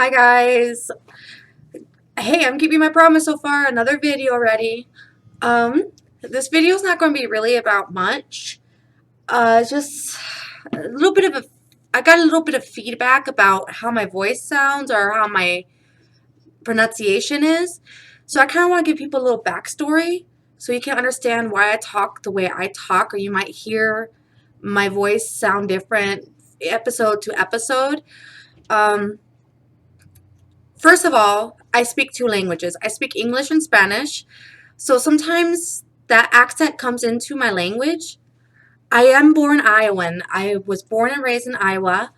Hi guys. Hey, I'm keeping my promise so far. Another video already. This video is not going to be really about much. Just a little bit of I got a little bit of feedback about how my voice sounds or how my pronunciation is. So I kind of want to give people a little backstory so you can understand why I talk the way I talk, or you might hear my voice sound different episode to episode. Um, First of all, I speak two languages. I speak English and Spanish. So sometimes that accent comes into my language. I am born Iowan. I was born and raised in Iowa.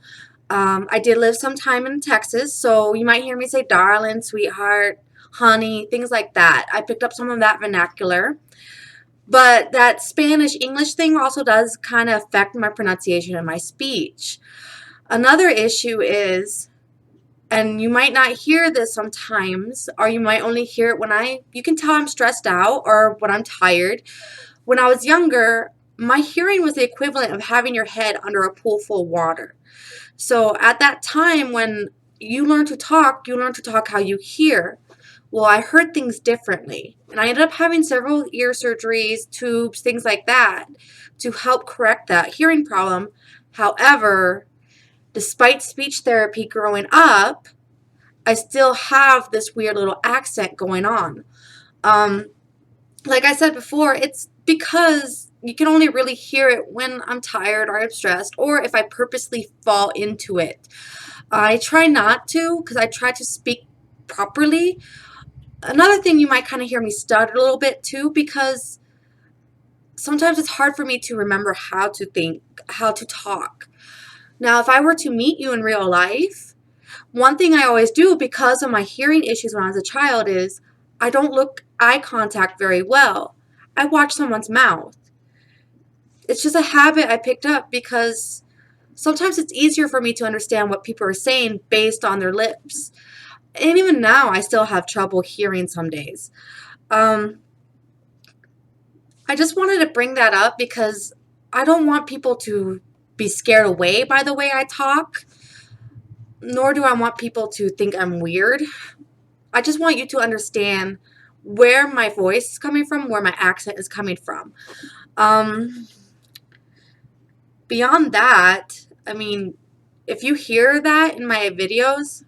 I did live some time in Texas, so you might hear me say darling, sweetheart, honey, things like that. I picked up some of that vernacular. But that Spanish English thing also does kind of affect my pronunciation and my speech. Another issue is, and you might not hear this sometimes, or you might only hear it when you can tell I'm stressed out or when I'm tired. When I was younger, my hearing was the equivalent of having your head under a pool full of water. So at that time, when you learn to talk how you hear. Well, I heard things differently, and I ended up having several ear surgeries, tubes, things like that, to help correct that hearing problem. However, despite speech therapy growing up, I still have this weird little accent going on. Um, like I said before, it's because you can only really hear it when I'm tired or I'm stressed, or if I purposely fall into it. I try not to because I try to speak properly. Another thing, you might kind of hear me stutter a little bit too, because sometimes it's hard for me to remember how to think, how to talk. Now, if I were to meet you in real life, one thing I always do because of my hearing issues when I was a child is I don't look eye contact very well. I watch someone's mouth. It's just a habit I picked up because sometimes it's easier for me to understand what people are saying based on their lips. And even now, I still have trouble hearing some days. Um, I just wanted to bring that up because I don't want people to be scared away by the way I talk, nor do I want people to think I'm weird. I just want you to understand where my voice is coming from, where my accent is coming from. Um, Beyond that, I mean, if you hear that in my videos,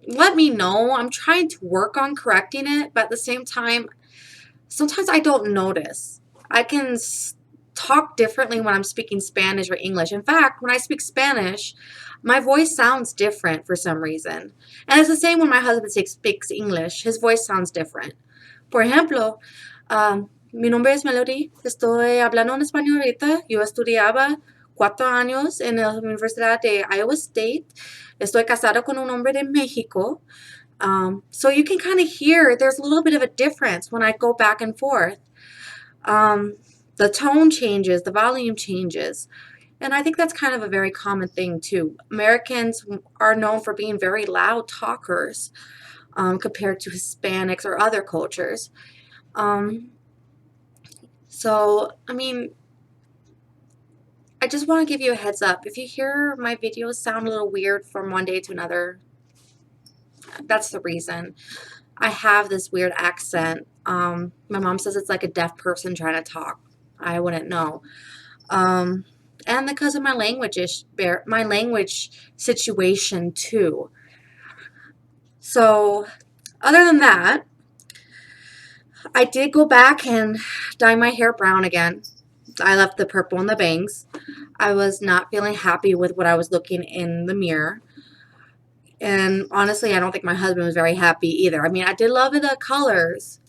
let me know. I'm trying to work on correcting it, but at the same time, sometimes I don't notice. I can talk differently when I'm speaking Spanish or English. In fact, when I speak Spanish, my voice sounds different for some reason. And it's the same when my husband speaks English. His voice sounds different. Por ejemplo, mi nombre es Melody. Estoy hablando en español ahorita. Yo estudiaba 4 años en la Universidad de Iowa State. Estoy casada con un hombre de México. So you can kind of hear there's a little bit of a difference when I go back and forth. The tone changes, the volume changes. And I think that's kind of a very common thing too. Americans are known for being very loud talkers compared to Hispanics or other cultures. Um, I mean, I just want to give you a heads up. If you hear my videos sound a little weird from one day to another, that's the reason. I have this weird accent. My mom says it's like a deaf person trying to talk. I wouldn't know. Um, and because of my language situation too. So, other than that, I did go back and dye my hair brown again. I left the purple in the bangs. I was not feeling happy with what I was looking in the mirror. And honestly, I don't think my husband was very happy either. I mean, I did love the colors,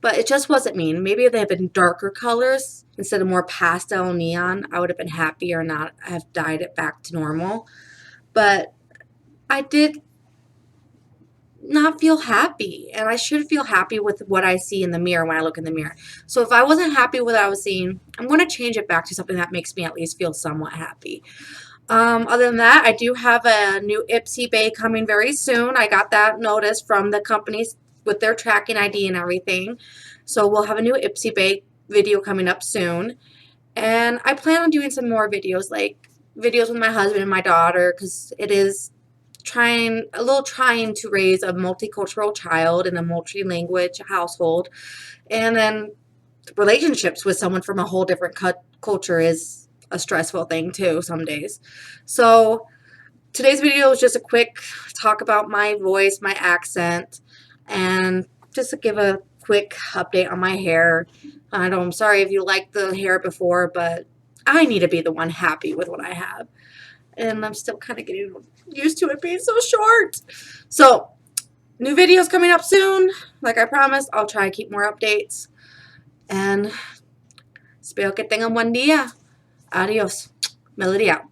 but it just wasn't me. Maybe if they had been darker colors instead of more pastel neon, I would have been happier and not have dyed it back to normal. But I did not feel happy, and I should feel happy with what I see in the mirror when I look in the mirror. So if I wasn't happy with what I was seeing, I'm going to change it back to something that makes me at least feel somewhat happy. Other than that, I do have a new Ipsy Bay coming very soon. I got that notice from the companies with their tracking ID and everything. So we'll have a new Ipsy Bay video coming up soon. And I plan on doing some more videos, like videos with my husband and my daughter, because it is a little trying to raise a multicultural child in a multi-language household, and then relationships with someone from a whole different culture is a stressful thing too some days. So today's video is just a quick talk about my voice, my accent, and just to give a quick update on my hair. I know I'm sorry if you liked the hair before, but I need to be the one happy with what I have. And I'm still kind of getting used to it being so short. So, new videos coming up soon. Like I promised, I'll try to keep more updates. And espero que tengan buen día. Adiós. Melody out.